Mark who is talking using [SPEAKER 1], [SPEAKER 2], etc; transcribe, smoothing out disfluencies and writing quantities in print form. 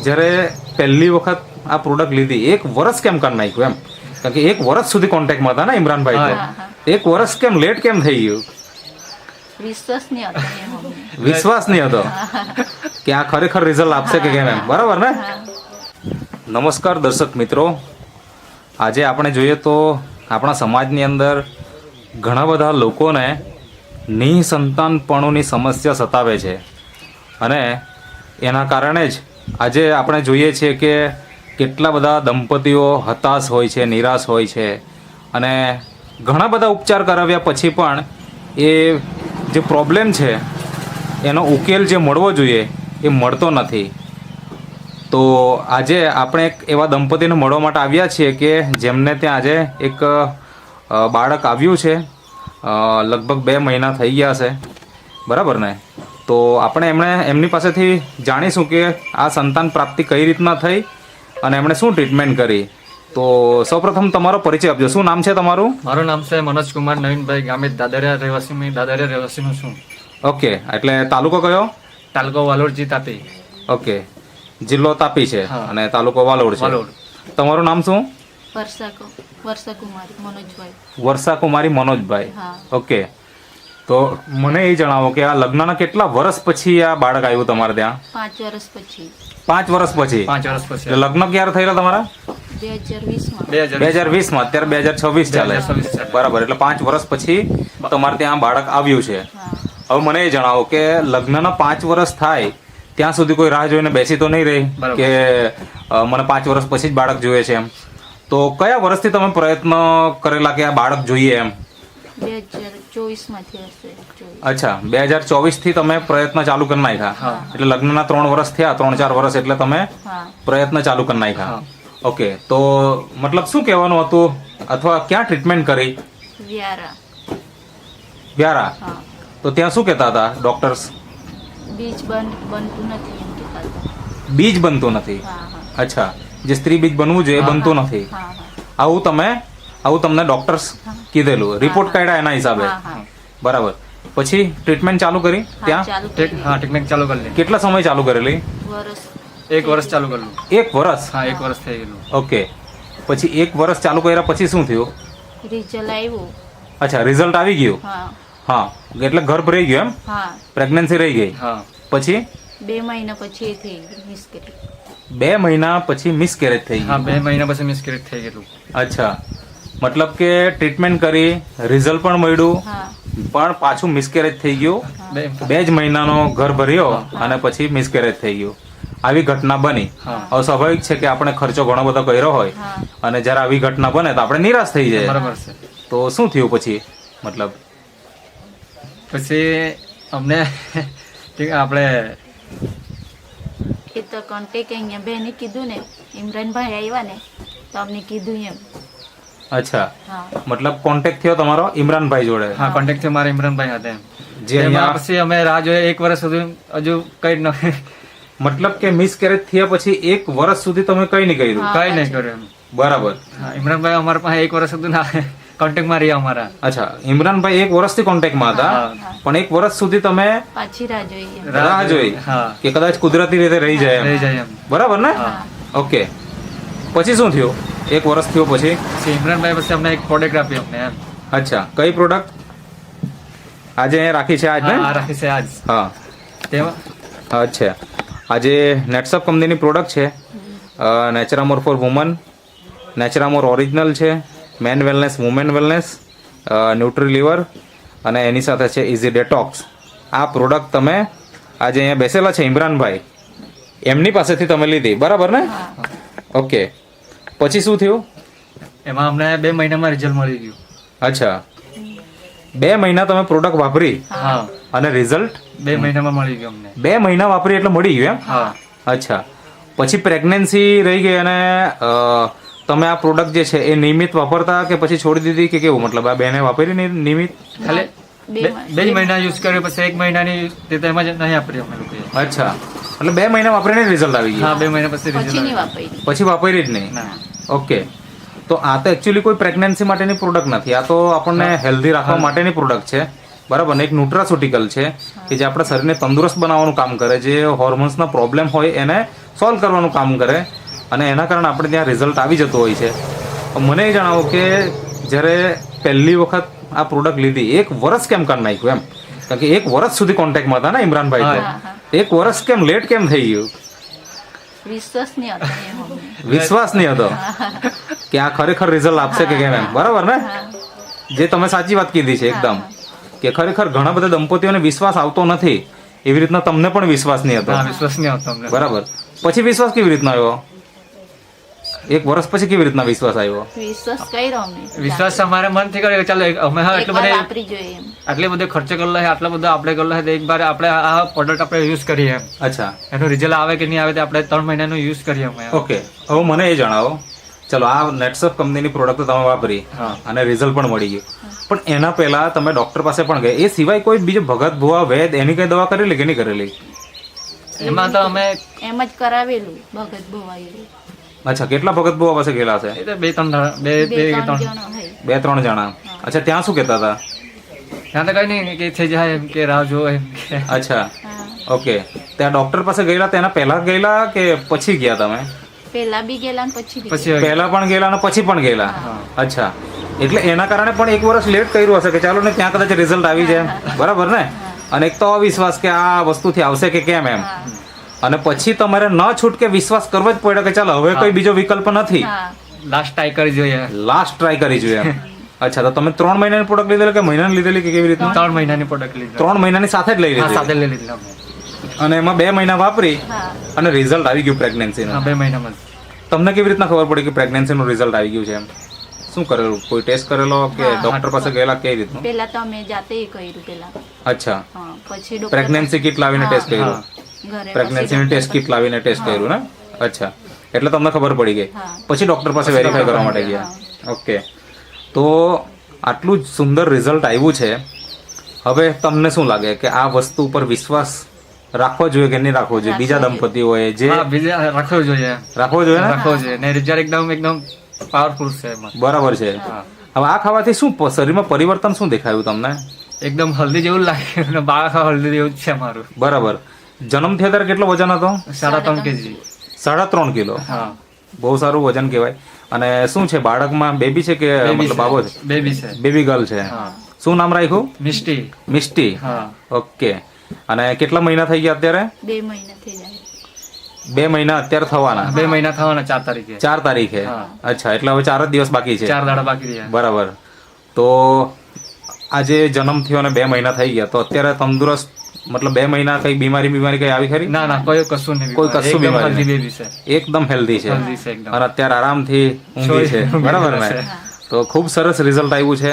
[SPEAKER 1] જ્યારે પહેલી વખત આ પ્રોડક્ટ લીધી 1 વર્ષ કેમ કરી નાખ્યું એમ? કારણ કે 1 વર્ષ સુધી કોન્ટેક્ટમાં હતા ને ઇમરાનભાઈ તો. 1 વર્ષ કેમ લેટ કેમ થઈ ગયું?
[SPEAKER 2] વિશ્વાસ નહીં હતો એમ અમને.
[SPEAKER 1] વિશ્વાસ નહીં હતો કે આ ખરેખર રિઝલ્ટ આપશે કે કેમ એમ. બરાબર ને? નમસ્કાર દર્શક મિત્રો, આજે આપણે જોઈએ તો આપણા સમાજની અંદર ઘણા બધા લોકોને નિસંતાનપણુની સમસ્યા સતાવે છે અને એના કારણે જ આજે આપણે જોઈએ છીએ કે કેટલા બધા દંપતીઓ હતાશ હોય છે, નિરાશ હોય છે અને ઘણા બધા ઉપચાર કરાવ્યા પછી પણ એ જે પ્રોબ્લેમ છે એનો ઉકેલ જે મળવો જોઈએ એ મળતો નથી. તો આજે આપણે એક એવા દંપતીને મળવા માટે આવ્યા છીએ કે જેમને ત્યાં આજે એક બાળક આવ્યું છે. લગભગ 2 મહિના થઈ ગયા છે. બરાબર ને? તો આપણે એમની પાસેથી જાણીશું કે આ સંતાન પ્રાપ્તિ કઈ રીતના થઈ અને એમણે શું ટ્રીટમેન્ટ કરી. તો સૌપ્રથમ તમારો પરિચય આપજો. શું નામ છે તમારું?
[SPEAKER 3] મારું નામ છે મનોજ કુમાર નવીનભાઈ, ગામે દાદરિયા રહેવાસીનું છું.
[SPEAKER 1] ઓકે, એટલે તાલુકો કયો?
[SPEAKER 3] તાલુકો વાલોડજી, તાપી.
[SPEAKER 1] ઓકે, જિલ્લો તાપી છે અને તાલુકો વાલોડ છે. તમારું નામ શું?
[SPEAKER 2] વર્ષા કુમારી મનોજભાઈ.
[SPEAKER 1] વર્ષા કુમારી મનોજભાઈ.
[SPEAKER 2] હા.
[SPEAKER 1] ઓકે, તો મને એ જણાવો કે આ લગ્નના કેટલા વર્ષ પછી આ બાળક આવ્યું તમારે ત્યાં?
[SPEAKER 2] 5 વર્ષ પછી.
[SPEAKER 1] 5 વર્ષ પછી.
[SPEAKER 3] 5 વર્ષ પછી.
[SPEAKER 1] એટલે લગ્ન ક્યારે થયેલા તમારા?
[SPEAKER 2] 2020માં.
[SPEAKER 1] 2020માં. અત્યારે 2026 ચાલે. બરાબર, એટલે 5 વર્ષ પછી તમારે ત્યાં બાળક આવ્યું છે. હવે મને એ જણાવો કે લગ્નના 5 વર્ષ થાય ત્યાં સુધી કોઈ રાહ જોઈને બેસી તો નહીં રહી કે મને 5 વર્ષ પછી જ બાળક જોઈએ છે એમ? તો કયા વર્ષથી તમે પ્રયત્ન કરેલા કે આ બાળક જોઈએ એમ?
[SPEAKER 2] 2024માંથી હશે.
[SPEAKER 1] અચ્છા, 2024 થી તમે પ્રયત્ન ચાલુ કરી નાખ્યા. એટલે લગ્નના 3 વર્ષ થયા, 3-4 વર્ષ એટલે તમે પ્રયત્ન ચાલુ કરી નાખ્યા. ઓકે, તો મતલબ શું કહેવાનું હતું અથવા ક્યાં ટ્રીટમેન્ટ કરી? વ્યારા. તો ત્યાં શું કહેતા હતા ડોક્ટર્સ?
[SPEAKER 2] બીજ બનતું નથી એમ કહેતા હતા.
[SPEAKER 1] બીજ બનતું નથી? અચ્છા, જે સ્ત્રી બીજ બનવું જોઈએ એ બનતું નથી. આવું તમને ડોક્ટર્સ કીધેલું, રિપોર્ટ કાઢ્યા એના હિસાબે? બરાબર. પછી ટ્રીટમેન્ટ ચાલુ કરી ત્યાં?
[SPEAKER 3] ટ્રીટમેન્ટ ચાલુ કરી.
[SPEAKER 1] કેટલા સમય ચાલુ કરેલી?
[SPEAKER 3] 1 વર્ષ ચાલુ કરેલું.
[SPEAKER 1] 1 વર્ષ?
[SPEAKER 3] હા, 1 વર્ષ થઈ ગયેલું.
[SPEAKER 1] ઓકે, પછી 1 વર્ષ ચાલુ કર્યા પછી શું થયું?
[SPEAKER 2] રિઝલ્ટ આવ્યું.
[SPEAKER 1] અચ્છા, રિઝલ્ટ આવી ગયું. હા, એટલે ગર્ભ રહી ગયો એમ? પ્રેગ્નન્સી રહી ગઈ. પછી
[SPEAKER 2] 2 મહિના પછી એ થઈ મિસકેરેજ.
[SPEAKER 1] 2 મહિના પછી મિસકેરેજ થઈ ગઈ?
[SPEAKER 3] હા, 2 મહિના પછી મિસકેરેજ થઈ ગયેલું.
[SPEAKER 1] અચ્છા, મતલબ કે ટ્રીટમેન્ટ કરી, રિઝલ્ટ પણ મળ્યું, પણ પાછું મિસકેરેજ થઈ ગયું. 2 જ મહિનાનો ગર્ભ રહ્યો અને પછી મિસકેરેજ થઈ ગયું. આવી ઘટના બની. હવે સ્વાભાવિક છે કે આપણે ખર્ચો ઘણો બધો કર્યો હોય અને જ્યારે આવી ઘટના બને તો આપણે નિરાશ થઈ જાય.
[SPEAKER 3] બરાબર છે.
[SPEAKER 1] તો શું થયું પછી? મતલબ
[SPEAKER 3] પછી અમને આપણે
[SPEAKER 2] એ તો કોન્ટેક અહીંયા બેને કીધું ને, ઇમરાનભાઈ આવ્યા ને તો અમને કીધું એમ.
[SPEAKER 1] અચ્છા, મતલબ કોન્ટેક્ટ થયો તમારો ઇમરાનભાઈ જોડે?
[SPEAKER 3] હા, કોન્ટેક્ટ થયો મારા ઇમરાનભાઈ સાથે.
[SPEAKER 1] જે અહીંયા
[SPEAKER 3] પછી અમે રાહ જોઈએ 1 વર્ષ સુધી, હજુ કઈ ન.
[SPEAKER 1] મતલબ કે મિસકેરેજ થયા પછી 1 વર્ષ સુધી તમે કઈ નહીં કર્યું?
[SPEAKER 3] કઈ નહીં કર્યું.
[SPEAKER 1] બરાબર.
[SPEAKER 3] ઇમરાનભાઈ અમારા પાસે 1 વર્ષ સુધી ના કોન્ટેક્ટમાં રહ્યા અમારા.
[SPEAKER 1] અચ્છા, ઇમરાનભાઈ 1 વર્ષથી કોન્ટેક્ટમાં હતા, પણ 1 વર્ષ સુધી તમે
[SPEAKER 2] પાછી
[SPEAKER 1] રાહ જોઈ કે કદાચ કુદરતી રીતે રહી જાય એમ. બરાબર ને? ઓકે, પછી શું થયું? 1 વર્ષ થયો પછી
[SPEAKER 3] ઇમરાનભાઈ પછી અમને એક પ્રોડક્ટ આપી અમને એમ.
[SPEAKER 1] અચ્છા, કઈ પ્રોડક્ટ? આજે અહીંયા રાખી છે આજ ને?
[SPEAKER 3] રાખી છે આજ.
[SPEAKER 1] હા,
[SPEAKER 3] તેમાં
[SPEAKER 1] અચ્છા, આજે નેટસપ કંપનીની પ્રોડક્ટ છે. Naturamore for women, Naturamore original છે, men wellness, women wellness, nutri liver અને એની સાથે છે ઇઝી ડેટોક્સ. આ પ્રોડક્ટ તમે આજે અહીંયા બેસેલા છે ઇમરાનભાઈ, એમની પાસેથી તમે લીધી. બરાબર ને? ઓકે, પછી શું થયું?
[SPEAKER 3] એમાં અમને 2 મહિનામાં રિઝલ્ટ મળી ગયું.
[SPEAKER 1] અચ્છા, 2 મહિના તમે પ્રોડક્ટ વાપરી અને રિઝલ્ટ
[SPEAKER 3] 2 મહિનામાં મળી ગયું અમને.
[SPEAKER 1] 2 મહિના વાપરી એટલે મળી ગયું એમ? અચ્છા, પછી પ્રેગ્નન્સી રહી ગઈ અને તમે આ પ્રોડક્ટ જે છે એ નિયમિત વાપરતા કે પછી છોડી દીધી કે કેવું? મતલબ આ બેને વાપરી નિયમિત?
[SPEAKER 3] ખાલી 2 મહિના યુઝ કર્યો, પછી 1 મહિનાની એમાં જ નહીં વાપરી અમે લોકોએ.
[SPEAKER 1] અચ્છા, એટલે 2 મહિના વાપરીને રિઝલ્ટ આવી ગયું?
[SPEAKER 3] હા, 2 મહિના પછી રિઝલ્ટ.
[SPEAKER 1] પછી વાપરી જ નહીં? ઓકે, તો આ તો એકચ્યુઅલી કોઈ પ્રેગ્નન્સી માટેની પ્રોડક્ટ નથી, આ તો આપણને હેલ્ધી રાખવા માટેની પ્રોડક્ટ છે. બરાબર ને? એક ન્યુટ્રાસ્યુટિકલ છે કે જે આપણા શરીરને તંદુરસ્ત બનાવવાનું કામ કરે, જે હોર્મોન્સના પ્રોબ્લેમ હોય એને સોલ્વ કરવાનું કામ કરે અને એના કારણે આપણે ત્યાં રિઝલ્ટ આવી જતું હોય છે. મને એ જણાવો કે જ્યારે પહેલી વખત આ પ્રોડક્ટ લીધી 1 વર્ષ કેમ કરી નાખ્યું એમ? કારણ કે 1 વર્ષ સુધી કોન્ટેક્ટમાં હતા ને ઇમરાનભાઈ
[SPEAKER 2] હા, હા.
[SPEAKER 1] 1 વર્ષ કેમ લેટ કેમ થઈ ગયું?
[SPEAKER 2] વિશ્વાસ નહીં હતો એમ અમને.
[SPEAKER 1] વિશ્વાસ નહીં હતો કે આ ખરેખર રિઝલ્ટ આપશે કે કેમ એમ, બરાબર ને? જે તમે સાચી વાત કીધી છે એકદમ, કે ખરેખર ઘણા બધા દંપતીઓને વિશ્વાસ આવતો નથી, એવી રીતના તમને પણ વિશ્વાસ નહીં હતો,
[SPEAKER 3] હા વિશ્વાસ નહીં આવતો અમને.
[SPEAKER 1] બરાબર. પછી વિશ્વાસ કેવી રીતના આવ્યો? 1 વર્ષ પછી કેવી રીતના વિશ્વાસ આવ્યો?
[SPEAKER 2] વિશ્વાસ કર્યો અમે.
[SPEAKER 3] વિશ્વાસ અમારે મનથી કર્યો કે ચાલો અમે હા એટલો
[SPEAKER 2] એકવાર
[SPEAKER 3] બધે
[SPEAKER 2] વાપરી જોઈએ એમ.
[SPEAKER 3] આટલે બધો ખર્ચો કરેલો છે, આટલો બધો આપણે કરેલો છે, તો એક વાર આપણે આ પ્રોડક્ટ આપણે યુઝ કરીએ એમ.
[SPEAKER 1] અચ્છા,
[SPEAKER 3] એનું રિઝલ્ટ આવે કે નહીં આવે તે આપણે 3 મહિનાનું યુઝ કરીએ અમે.
[SPEAKER 1] ઓકે. હવે મને એ જણાવો, ચલો આ નેટસફ કંપનીની પ્રોડક્ટ તમે વાપરી
[SPEAKER 3] હા.
[SPEAKER 1] અને રિઝલ્ટ પણ મળી ગયું, પણ એના પહેલા તમે ડોક્ટર પાસે પણ ગયા, એ સિવાય કોઈ બીજો ભગત ભુવા વૈદ એની કઈ દવા કરેલી કે નહીં કરેલી?
[SPEAKER 3] એમાં તો અમે
[SPEAKER 2] એમ જ કરાવેલું ભગત ભુવાએ.
[SPEAKER 1] અચ્છા, કેટલા ભગત ભુવા પાસે ગયેલા છે?
[SPEAKER 3] એ તો 2-3
[SPEAKER 2] બે ત્રણ
[SPEAKER 3] 2-3
[SPEAKER 2] જણા હોય.
[SPEAKER 1] 2-3 જણા. અચ્છા, ત્યાં શું કહેતા હતા?
[SPEAKER 3] ત્યાં તો કઈ નહીં કે થઈ જાય એમ કે રાહ જો એમ કે.
[SPEAKER 1] અચ્છા,
[SPEAKER 2] હા.
[SPEAKER 1] ઓકે. ત્યાં ડોક્ટર પાસે ગયેલા તેના પહેલા ગયેલા કે પછી ગયા તમે?
[SPEAKER 2] પેલા બી ગયેલા ને પછી બી
[SPEAKER 3] પછી
[SPEAKER 1] પહેલા પણ ગયેલા અને પછી પણ ગયેલા?
[SPEAKER 3] હા.
[SPEAKER 1] અચ્છા, એટલે એના કારણે પણ 1 વર્ષ લેટ કર્યું હશે કે ચાલો ને ત્યાં કદાચ રિઝલ્ટ આવી જાય, બરાબર ને? અને એક તો અવિશ્વાસ કે આ વસ્તુથી આવશે કે કેમ એમ,
[SPEAKER 2] હા.
[SPEAKER 1] અને પછી તમારે ન છૂટકે વિશ્વાસ કરવો જ પડ્યો કે ચાલો હવે કોઈ બીજો વિકલ્પ નથી,
[SPEAKER 2] હા.
[SPEAKER 3] લાસ્ટ ટ્રાય કરી જોઈએ.
[SPEAKER 1] લાસ્ટ ટ્રાય કરી જોઈએ એમ. અચ્છા, તો તમે 3 મહિનાની પ્રોડક્ટ લીધેલી કે મહિનાની લીધેલી કે કેવી રીતના?
[SPEAKER 3] 3 મહિનાની પ્રોડક્ટ લીધી.
[SPEAKER 1] 3 મહિનાની સાથે જ લઈ
[SPEAKER 3] હા સાથે
[SPEAKER 1] લીધી
[SPEAKER 3] લઈ લીધી અમે.
[SPEAKER 1] અને એમાં 2 મહિના વાપરી
[SPEAKER 2] હા.
[SPEAKER 1] અને રિઝલ્ટ આવી ગયું પ્રેગ્નન્સીનું.
[SPEAKER 3] હા 2 મહિનામાં જ.
[SPEAKER 1] તમને કેવી રીતના ખબર પડી કે પ્રેગ્નન્સીનું રિઝલ્ટ આવી ગયું છે એમ? શું કરેલું? કોઈ ટેસ્ટ કરેલો કે
[SPEAKER 2] હા.
[SPEAKER 1] ડોક્ટર પાસે ગયેલા, કેવી રીતનું?
[SPEAKER 2] પેલા તો અમે જાતે કર્યું પેલા.
[SPEAKER 1] અચ્છા,
[SPEAKER 2] હા, પછી ડોક્ટર
[SPEAKER 1] પ્રેગ્નન્સી કિટ લાવીને
[SPEAKER 2] હા.
[SPEAKER 1] ટેસ્ટ કર્યું?
[SPEAKER 2] ઘરે
[SPEAKER 1] પ્રેગ્નન્સીની ટેસ્ટ કિટ લાવીને ટેસ્ટ કર્યું ને? અચ્છા, એટલે તમને ખબર પડી ગઈ.
[SPEAKER 2] હા.
[SPEAKER 1] પછી ડોક્ટર પાસે વેરીફાઈ કરવા માટે ગયા. ઓકે, તો આટલું જ સુંદર રિઝલ્ટ આવ્યું છે. હવે તમને શું લાગે કે આ વસ્તુ ઉપર વિશ્વાસ રાખવો જોઈએ કે નહીં રાખવો જોઈએ? બીજા દંપતીઓએ જે
[SPEAKER 3] હા બીજા રાખવો જોઈએ.
[SPEAKER 1] રાખવો જોઈએ ને?
[SPEAKER 3] રાખવો જોઈએ ને રિઝલ્ટ એકદમ પાવરફુલ છે એમાં.
[SPEAKER 1] બરાબર છે.
[SPEAKER 3] હા.
[SPEAKER 1] હવે આ ખાવાથી શું શરીરમાં પરિવર્તન શું દેખાયું તમને?
[SPEAKER 3] એકદમ હલ્દી જેવું લાગે ને બાળક હલ્દી જેવું જ છે મારું.
[SPEAKER 1] બરાબર. જન્મ થયા ત્યારે કેટલો વજન હતો?
[SPEAKER 3] 3.5 kg.
[SPEAKER 1] 3.5 કિલો.
[SPEAKER 3] હા
[SPEAKER 1] બહુ સારું વજન કહેવાય. અને શું છે બાળકમાં? બેબી છે કે મતલબ બાબો છે?
[SPEAKER 3] બેબી છે.
[SPEAKER 1] બેબી ગર્લ છે.
[SPEAKER 3] હા
[SPEAKER 1] શું નામ રાખ્યું?
[SPEAKER 3] મિષ્ટી.
[SPEAKER 1] મિષ્ટી.
[SPEAKER 3] હા
[SPEAKER 1] ઓકે. અને કેટલા મહિના થઈ ગયા અત્યારે?
[SPEAKER 2] 2 મહિના થઈ જાય.
[SPEAKER 1] 2 મહિના અત્યારે થવાના?
[SPEAKER 3] 2 મહિના થવાના 4 તારીખે.
[SPEAKER 1] 4 તારીખે.
[SPEAKER 3] હા.
[SPEAKER 1] અચ્છા, એટલે હવે 4 જ દિવસ બાકી છે.
[SPEAKER 3] 4 દાડા બાકી રહ્યા.
[SPEAKER 1] બરાબર. તો આજે જન્મ થયો અને 2 મહિના થઈ ગયા, તો અત્યારે તંદુરસ્ત, મતલબ 2 મહિના કઈ બીમારી કઈ આવી ખરી?
[SPEAKER 3] ના કોઈ કશું નહીં.
[SPEAKER 1] કોઈ કશું
[SPEAKER 3] એકદમ
[SPEAKER 1] બીમારી
[SPEAKER 3] healthy
[SPEAKER 1] નહીં.
[SPEAKER 3] baby છે.
[SPEAKER 1] એકદમ હેલ્ધી છે
[SPEAKER 3] Healthy છે એકદમ.
[SPEAKER 1] અને અત્યારે આરામથી ઊંઘી છે,
[SPEAKER 3] ઊંઘી
[SPEAKER 1] બરાબર ને?
[SPEAKER 3] છે.
[SPEAKER 1] તો ખૂબ સરસ રિઝલ્ટ આવ્યું છે.